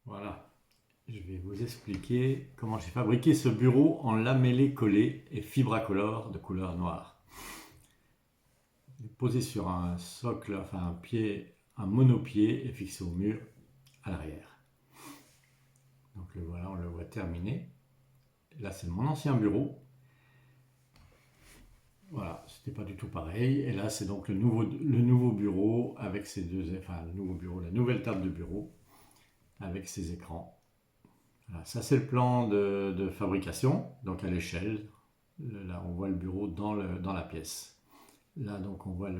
Voilà, je vais vous expliquer comment j'ai fabriqué ce bureau en lamellé collé et fibracolore de couleur noire. Posé sur un socle, enfin un pied, un monopied et fixé au mur à l'arrière. Donc le voilà, on le voit terminé. Là c'est mon ancien bureau. Voilà, c'était pas du tout pareil. Et là c'est donc le nouveau bureau avec ses deux, enfin le nouveau bureau, la nouvelle table de bureau avec ses écrans. Voilà, ça c'est le plan de fabrication, donc à l'échelle. Là on voit le bureau dans la pièce. Là donc on voit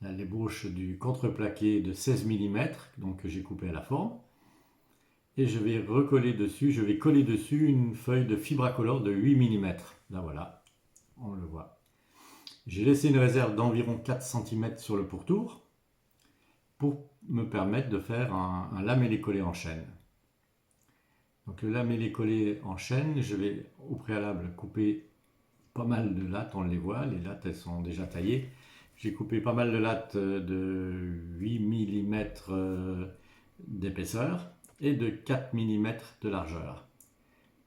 l'ébauche du contreplaqué de 16 mm, donc que j'ai coupé à la forme. Et je vais recoller dessus, je vais coller dessus une feuille de fibracolore de 8 mm. Là voilà, on le voit. J'ai laissé une réserve d'environ 4 cm sur le pourtour pour me permettre de faire un lamellé collé en chaîne. Donc le lamellé collé en chaîne, je vais au préalable couper pas mal de lattes, on les voit, les lattes elles sont déjà taillées. J'ai coupé pas mal de lattes de 8 mm d'épaisseur et de 4 mm de largeur.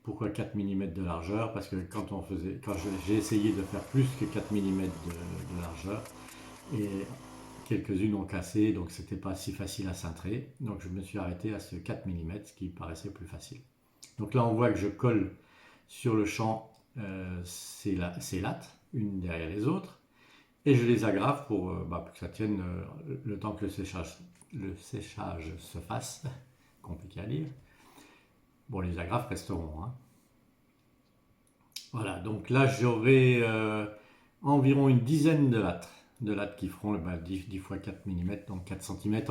Pourquoi 4 mm de largeur? Parce que quand j'ai essayé de faire plus que 4 mm de largeur, et quelques-unes ont cassé, donc c'était pas si facile à cintrer. Donc je me suis arrêté à ce 4 mm, ce qui paraissait plus facile. Donc là on voit que je colle sur le champ ces lattes, une derrière les autres, et je les agrafe pour que ça tienne le temps que le séchage se fasse. Compliqué à lire. Bon, les agrafes resteront, hein. Voilà, donc là j'aurai environ une dizaine de lattes qui feront 10 x 4 mm, donc 4 cm,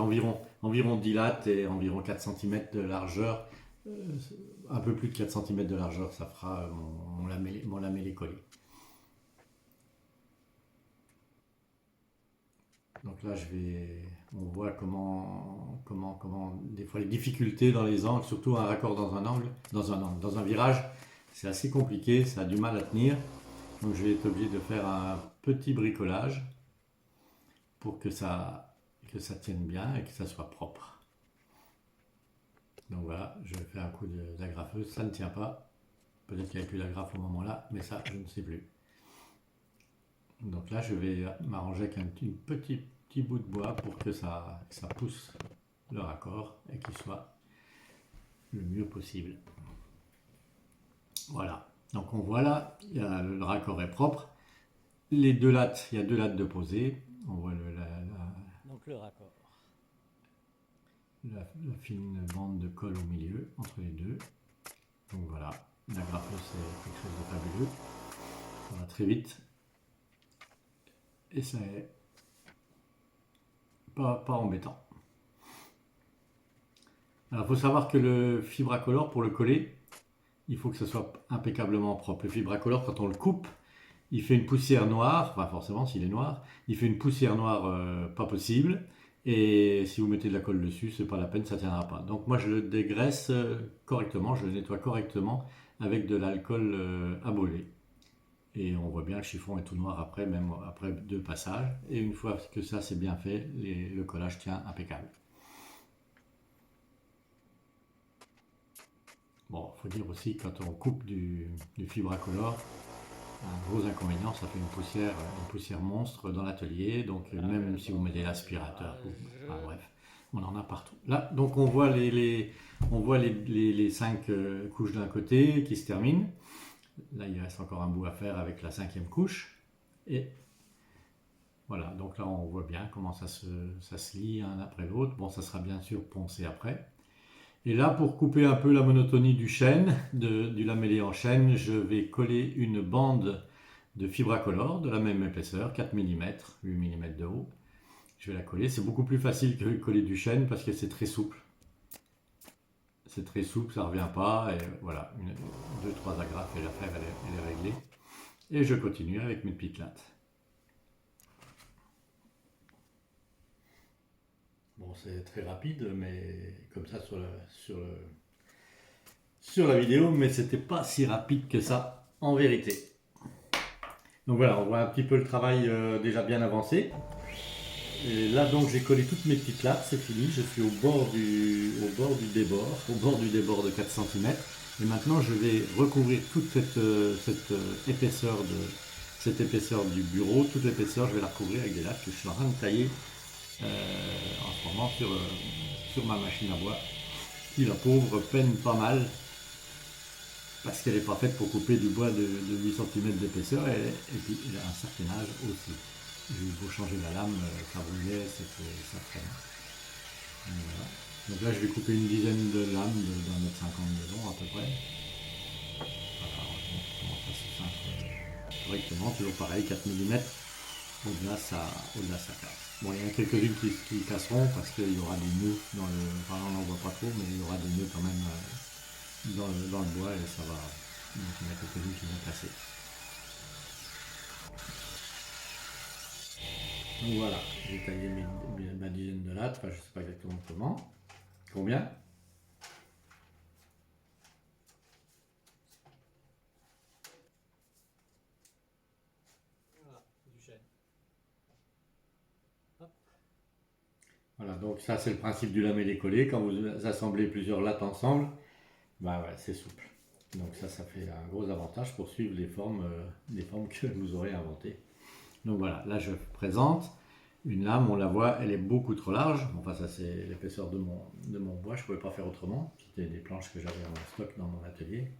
environ 10 lattes et environ 4 cm de largeur. Un peu plus de 4 cm de largeur, ça fera mon lamellé collé. Donc là, on voit comment, des fois les difficultés dans les angles, surtout un raccord dans un virage, c'est assez compliqué, ça a du mal à tenir. Donc je vais être obligé de faire un petit bricolage pour que ça tienne bien et que ça soit propre. Donc voilà, je vais faire un coup d'agrafeuse, ça ne tient pas. Peut-être qu'il n'y avait plus d'agrafe au moment-là, mais ça, je ne sais plus. Donc là, je vais m'arranger avec un petit bout de bois pour que ça pousse le raccord et qu'il soit le mieux possible. Voilà. Donc on voit là, le raccord est propre. Les deux lattes, il y a deux lattes de posée. On voit Donc le raccord. la fine bande de colle au milieu entre les deux. Donc voilà, l'agrafeuse c'est quelque chose de fabuleux. Ça va très vite. Et ça est pas embêtant. Alors il faut savoir que le fibracolore, pour le coller, il faut que ce soit impeccablement propre. Le fibracolore, quand on le coupe, il fait une poussière noire, enfin forcément s'il est noir, il fait une poussière noire pas possible. Et si vous mettez de la colle dessus, c'est pas la peine, ça ne tiendra pas. Donc moi je le dégraisse correctement, je le nettoie correctement avec de l'alcool à brûler. Et on voit bien que le chiffon est tout noir après, même après 2 passages. Et une fois que ça c'est bien fait, le collage tient impeccable. Bon, il faut dire aussi que quand on coupe du fibracolore, un gros inconvénient, ça fait une poussière monstre dans l'atelier. Donc même si vous mettez l'aspirateur, enfin, bref, on en a partout. Là, donc on voit les 5 couches d'un côté qui se terminent. Là, il reste encore un bout à faire avec la 5e couche. Et voilà, donc là, on voit bien comment ça se lie un après l'autre. Bon, ça sera bien sûr poncé après. Et là, pour couper un peu la monotonie du chêne, du lamellé en chêne, je vais coller une bande de fibracolore de la même épaisseur, 4 mm, 8 mm de haut. Je vais la coller. C'est beaucoup plus facile que de coller du chêne parce que c'est très souple. C'est très souple, ça ne revient pas. Et voilà, 2-3 agrafes et l'affaire elle est réglée. Et je continue avec mes petites lattes. Bon, c'est très rapide, mais comme ça sur la vidéo, mais c'était pas si rapide que ça en vérité. Donc voilà, on voit un petit peu le travail déjà bien avancé. Et là donc j'ai collé toutes mes petites lattes, c'est fini, je suis au bord du débord de 4 cm. Et maintenant je vais recouvrir toute cette épaisseur du bureau, toute l'épaisseur je vais la recouvrir avec des lattes que je suis en train de tailler en ce moment sur ma machine à bois, qui la pauvre peine pas mal parce qu'elle n'est pas faite pour couper du bois de 8 cm d'épaisseur et puis elle a un certain âge aussi. J'ai eu beau changer la lame, ça brûlait, ça traîne. Voilà. Donc là je vais couper une dizaine de lames d'un mètre 50 de long à peu près. Voilà, on montre comment ça se cintre correctement, toujours pareil, 4 mm. Au-delà ça casse. Bon, il y en a quelques-unes qui casseront parce qu'il y aura des nœuds dans le. Enfin, on n'en voit pas trop, mais il y aura des nœuds quand même dans le bois et ça va. Donc il y en a quelques-unes qui vont casser. Donc voilà, j'ai taillé ma dizaine de lattes, enfin je ne sais pas exactement comment. Combien? Voilà, du chêne. Voilà, donc ça c'est le principe du lamellé-collé. Quand vous assemblez plusieurs lattes ensemble, bah ouais, c'est souple. Donc ça fait un gros avantage pour suivre les formes que vous aurez inventées. Donc voilà, là je présente une lame, on la voit, elle est beaucoup trop large. Enfin ça c'est l'épaisseur de mon bois, je ne pouvais pas faire autrement. C'était des planches que j'avais en stock dans mon atelier.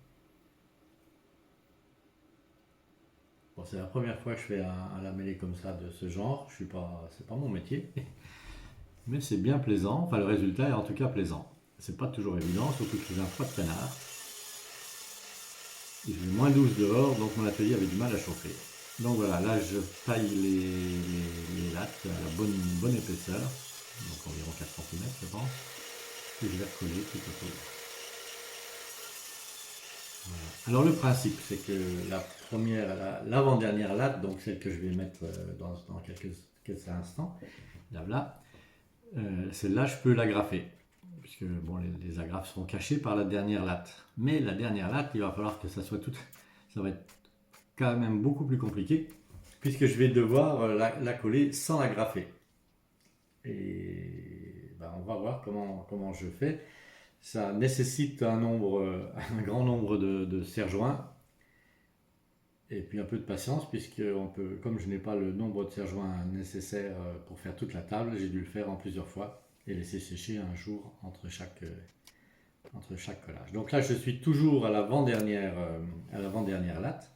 Bon, c'est la première fois que je fais un lamellé comme ça de ce genre. C'est pas mon métier. Mais c'est bien plaisant, enfin le résultat est en tout cas plaisant. C'est pas toujours évident, surtout que j'ai un froid de canard. Il fait moins 12 dehors, donc mon atelier avait du mal à chauffer. Donc voilà, là je taille les lattes à la bonne épaisseur, donc environ 4 cm je pense, et je vais recoller tout autour. Voilà. Alors le principe c'est que l'avant-dernière latte, donc celle que je vais mettre dans quelques instants, là, celle-là je peux l'agrafer, puisque bon, les agrafes seront cachées par la dernière latte. Mais la dernière latte, il va falloir que ça va être quand même beaucoup plus compliqué, puisque je vais devoir la coller sans l'agrafer. Et ben, on va voir comment je fais. Ça nécessite un grand nombre de serre-joints, et puis un peu de patience, puisque comme je n'ai pas le nombre de serre-joints nécessaire pour faire toute la table, j'ai dû le faire en plusieurs fois et laisser sécher un jour entre chaque collage. Donc là, je suis toujours à l'avant-dernière latte.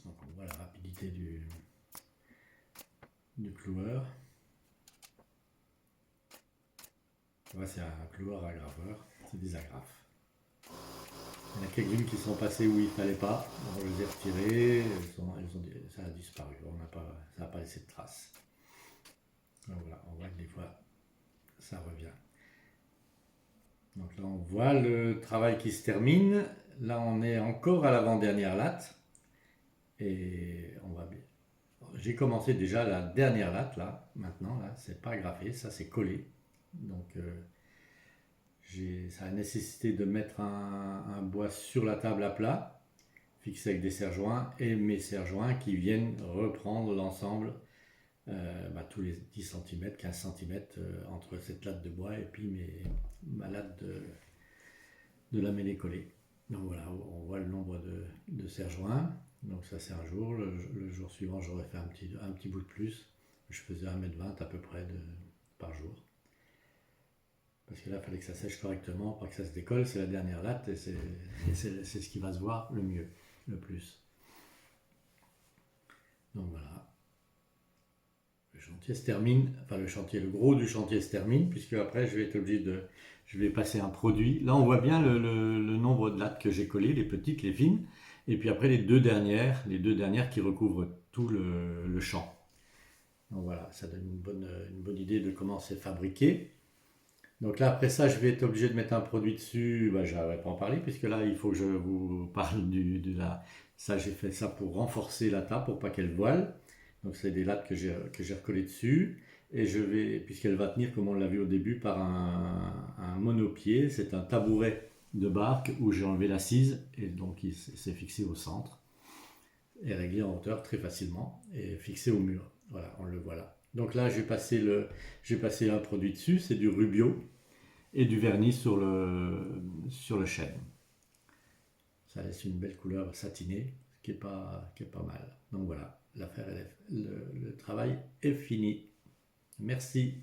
Donc on voit la rapidité du cloueur. Là, c'est un cloueur agraveur, c'est des agrafes. Il y en a quelques-unes qui sont passées où il ne fallait pas. Alors, je les ai retirées, ça a disparu. Ça n'a pas laissé de traces. Donc voilà, on voit que des fois, ça revient. Donc là, on voit le travail qui se termine. Là, on est encore à l'avant-dernière latte. Et on va bien. J'ai commencé déjà la dernière latte, là. Maintenant, là, c'est pas agrafé, ça c'est collé. Donc, ça a nécessité de mettre un bois sur la table à plat, fixé avec des serre-joints, et mes serre-joints qui viennent reprendre l'ensemble tous les 10 cm, 15 cm entre cette latte de bois et puis ma latte de lamellé collé. Donc voilà, on voit le nombre de serre-joints. Donc ça c'est un jour. Le jour suivant, j'aurais fait un petit bout de plus. Je faisais 1,20 m à peu près par jour. Parce que là, il fallait que ça sèche correctement, pas que ça se décolle. C'est la dernière latte et c'est ce qui va se voir le mieux, le plus. Donc voilà. Le chantier se termine, enfin le gros du chantier se termine, puisque après je vais passer un produit. Là on voit bien le nombre de lattes que j'ai collées, les petites, les fines, et puis après les deux dernières qui recouvrent tout le champ. Donc voilà, ça donne une bonne idée de comment c'est fabriqué. Donc là après ça je vais être obligé de mettre un produit dessus, je ne vais pas en parler, puisque là il faut que je vous parle ça j'ai fait ça pour renforcer la table, pour pas qu'elle voile. Donc c'est des lattes que j'ai recollées dessus, et puisqu'elle va tenir comme on l'a vu au début par un monopied, c'est un tabouret de barque où j'ai enlevé l'assise et donc il s'est fixé au centre et réglé en hauteur très facilement et fixé au mur. Voilà, on le voit là. Donc là, j'ai passé un produit dessus, c'est du Rubio et du vernis sur le chêne. Ça laisse une belle couleur satinée, qui est pas mal. Donc voilà, le travail est fini. Merci.